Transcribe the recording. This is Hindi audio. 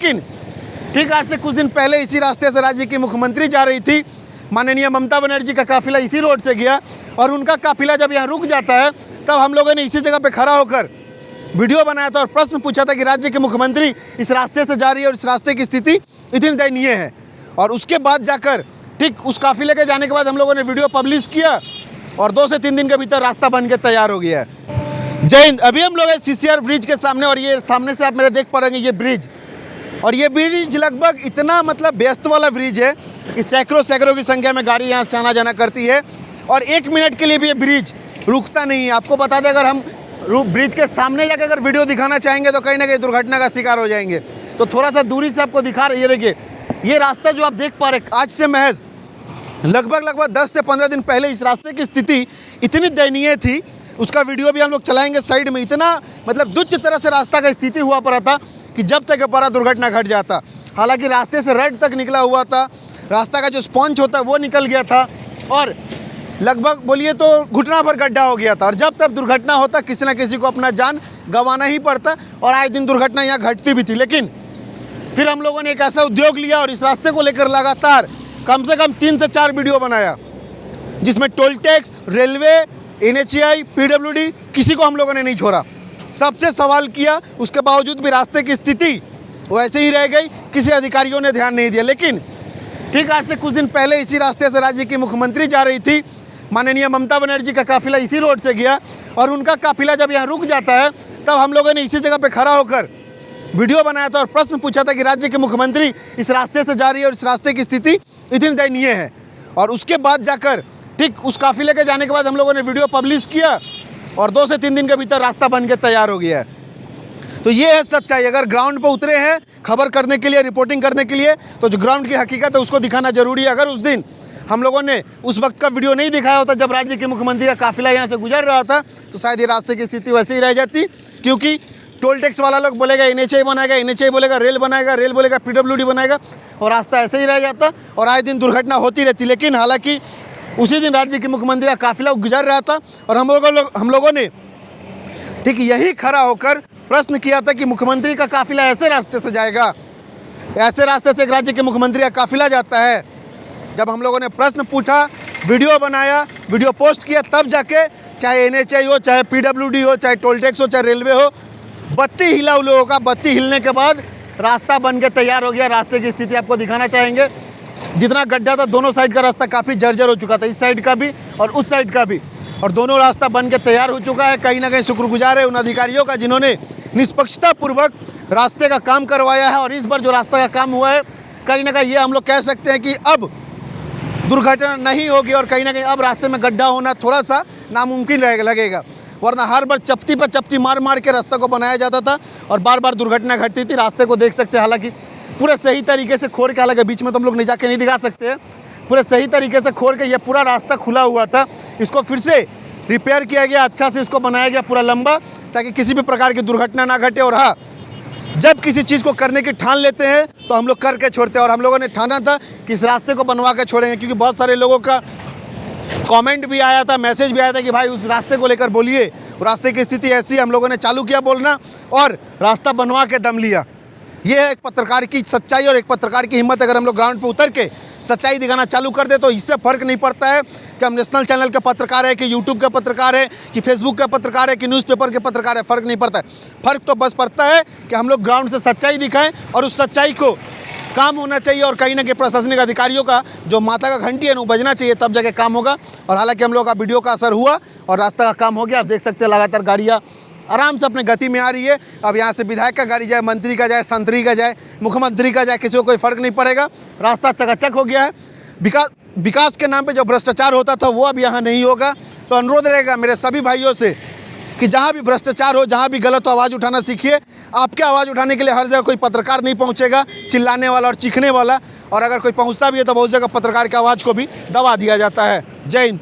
लेकिन ठीक आज से कुछ दिन पहले इसी रास्ते से राज्य की मुख्यमंत्री जा रही थी। माननीय ममता बनर्जी का काफिला इसी रोड से गया और उनका काफिला जब यहाँ रुक जाता है तब हम लोगों ने इसी जगह पे खड़ा होकर वीडियो बनाया था और प्रश्न पूछा था कि राज्य के मुख्यमंत्री इस रास्ते से जा रही है और इस रास्ते की स्थिति इतनी दयनीय है। और उसके बाद जाकर ठीक उस काफिले के जाने के बाद हम लोगों ने वीडियो पब्लिश किया और 2 से 3 दिन के भीतर रास्ता बन के तैयार हो गया है। जय हिंद। अभी हम लोग हैं सीसीआर ब्रिज के सामने और ये सामने से आप मेरे देख पा रहे हैं ये ब्रिज, और ये ब्रिज लगभग इतना मतलब व्यस्त वाला ब्रिज है कि सैकड़ों की संख्या में गाड़ी यहाँ से आना जाना करती है और 1 मिनट के लिए भी ये ब्रिज रुकता नहीं है। आपको बता दें, अगर हम ब्रिज के सामने जाकर अगर वीडियो दिखाना चाहेंगे तो कहीं ना कहीं दुर्घटना का शिकार हो जाएंगे। तो थोड़ा सा दूरी से आपको दिखा रही है। देखिए ये रास्ता जो आप देख पा रहे हैं, आज से महज लगभग 10 से 15 दिन पहले इस रास्ते की स्थिति इतनी दयनीय थी, उसका वीडियो भी हम लोग चलाएंगे साइड में। इतना मतलब तुच्छ तरह से रास्ता का स्थिति हुआ पड़ा था कि जब तक बड़ा दुर्घटना घट जाता। हालांकि रास्ते से रेड तक निकला हुआ था, रास्ता का जो स्पॉन्ज होता है वो निकल गया था और लगभग बोलिए तो घुटना भर गड्ढा हो गया था। और जब तब दुर्घटना होता किसी न किसी को अपना जान गंवाना ही पड़ता और आए दिन दुर्घटना यहाँ घटती भी थी। लेकिन फिर हम लोगों ने एक ऐसा उद्योग लिया और इस रास्ते को लेकर लगातार कम से कम 3 से 4 वीडियो बनाया, जिसमें toll tax, railway, NHAI, PWD किसी को हम लोगों ने नहीं छोड़ा। सबसे सवाल किया, उसके बावजूद भी रास्ते की स्थिति वैसे ही रह गई, किसी अधिकारियों ने ध्यान नहीं दिया। लेकिन ठीक आज से कुछ दिन पहले इसी रास्ते से राज्य की मुख्यमंत्री जा रही थी। माननीय ममता बनर्जी का काफिला इसी रोड से गया और उनका काफिला जब यहाँ रुक जाता है तब हम लोगों ने इसी जगह पे खड़ा होकर वीडियो बनाया था और प्रश्न पूछा था कि राज्य के मुख्यमंत्री इस रास्ते से जा रही है और इस रास्ते की स्थिति इतनी दयनीय है। और उसके बाद जाकर ठीक उस काफिले के जाने के बाद हम लोगों ने वीडियो पब्लिश किया और 2 से 3 दिन के भीतर रास्ता बन के तैयार हो गया है। तो ये है सच्चाई। अगर ग्राउंड पर उतरे हैं खबर करने के लिए, रिपोर्टिंग करने के लिए, तो जो ग्राउंड की हकीकत है उसको दिखाना जरूरी है। अगर उस दिन हम लोगों ने उस वक्त का वीडियो नहीं दिखाया होता जब राज्य के मुख्यमंत्री का काफिला यहाँ से गुजर रहा था, तो शायद ये रास्ते की स्थिति वैसे ही रह जाती। क्योंकि टोल टैक्स वाला लोग बोलेगा NHAI बनाएगा, NHAI बोलेगा रेल बनाएगा, रेल बोलेगा PWD बनाएगा और रास्ता ऐसे ही रह जाता और आए दिन दुर्घटना होती रहती। लेकिन हालांकि उसी दिन राज्य के मुख्यमंत्री का काफिला गुजर रहा था और हम लोगों ने ठीक यही खड़ा होकर प्रश्न किया था कि मुख्यमंत्री का काफिला ऐसे रास्ते से जाएगा, ऐसे रास्ते से एक राज्य के मुख्यमंत्री का काफिला जाता है। जब हम लोगों ने प्रश्न पूछा, वीडियो बनाया, वीडियो पोस्ट किया, तब जाके चाहे NHAI हो, चाहे PWD हो, चाहे टोल टैक्स हो, चाहे रेलवे हो, बत्ती हिला उन लोगों का। बत्ती हिलने के बाद रास्ता बन के तैयार हो गया। रास्ते की स्थिति आपको दिखाना चाहेंगे। जितना गड्ढा था दोनों साइड का रास्ता काफ़ी जर्जर हो चुका था, इस साइड का भी और उस साइड का भी, और दोनों रास्ता बन के तैयार हो चुका है। कहीं ना कहीं शुक्रगुजार है उन अधिकारियों का जिन्होंने निष्पक्षतापूर्वक रास्ते का काम करवाया है। और इस बार जो रास्ता का काम हुआ है, कहीं ना कहीं ये हम लोग कह सकते हैं कि अब दुर्घटना नहीं होगी और कहीं ना कहीं अब रास्ते में गड्ढा होना थोड़ा सा नामुमकिन लगेगा। वरना हर बार चपटी पर चपटी मार के रास्ते को बनाया जाता था और बार बार दुर्घटना घटती थी। रास्ते को देख सकते हैं, हालांकि पूरे सही तरीके से खोद के, हालांकि बीच में तो हम लोग नहीं जाके नहीं दिखा सकते हैं, पूरे सही तरीके से खोद के ये पूरा रास्ता खुला हुआ था। इसको फिर से रिपेयर किया गया, अच्छा से इसको बनाया गया पूरा लंबा, ताकि किसी भी प्रकार की दुर्घटना ना घटे। और हाँ, जब किसी चीज़ को करने की ठान लेते हैं तो हम लोग करके छोड़ते हैं और हम लोगों ने ठाना था कि इस रास्ते को बनवा के छोड़ेंगे। क्योंकि बहुत सारे लोगों का कमेंट भी आया था, मैसेज भी आया था कि भाई उस रास्ते को लेकर बोलिए, रास्ते की स्थिति ऐसी। हम लोगों ने चालू किया बोलना और रास्ता बनवा के दम लिया। ये है एक पत्रकार की सच्चाई और एक पत्रकार की हिम्मत। अगर हम लोग ग्राउंड पे उतर के सच्चाई दिखाना चालू कर दे तो इससे फ़र्क नहीं पड़ता है कि हम नेशनल चैनल के पत्रकार है, कि यूट्यूब के पत्रकार है, कि फेसबुक के पत्रकार है, कि न्यूज़पेपर के पत्रकार है। फ़र्क नहीं पड़ता है। फ़र्क तो बस पड़ता है कि हम लोग ग्राउंड से सच्चाई दिखाएं और उस सच्चाई को काम होना चाहिए और कहीं ना कहीं प्रशासनिक अधिकारियों का जो माता का घंटी है वो बजना चाहिए, तब जाके काम होगा। और हालांकि हम लोग का वीडियो का असर हुआ और रास्ता का काम हो गया। आप देख सकते हैं लगातार गाड़ियाँ आराम से अपने गति में आ रही है। अब यहाँ से विधायक का गाड़ी जाए, मंत्री का जाए, संतरी का जाए, मुख्यमंत्री का जाए, किसी को कोई फ़र्क नहीं पड़ेगा। रास्ता चकाचक हो गया है। विकास के नाम पे जो भ्रष्टाचार होता था वो अब यहाँ नहीं होगा। तो अनुरोध रहेगा मेरे सभी भाइयों से कि जहाँ भी भ्रष्टाचार हो, जहाँ भी गलत हो, आवाज़ उठाना सीखिए। आपके आवाज़ उठाने के लिए हर जगह कोई पत्रकार नहीं पहुँचेगा, चिल्लाने वाला और चीखने वाला। और अगर कोई पहुँचता भी है तो बहुत जगह पत्रकार की आवाज़ को भी दबा दिया जाता है। जय हिंद।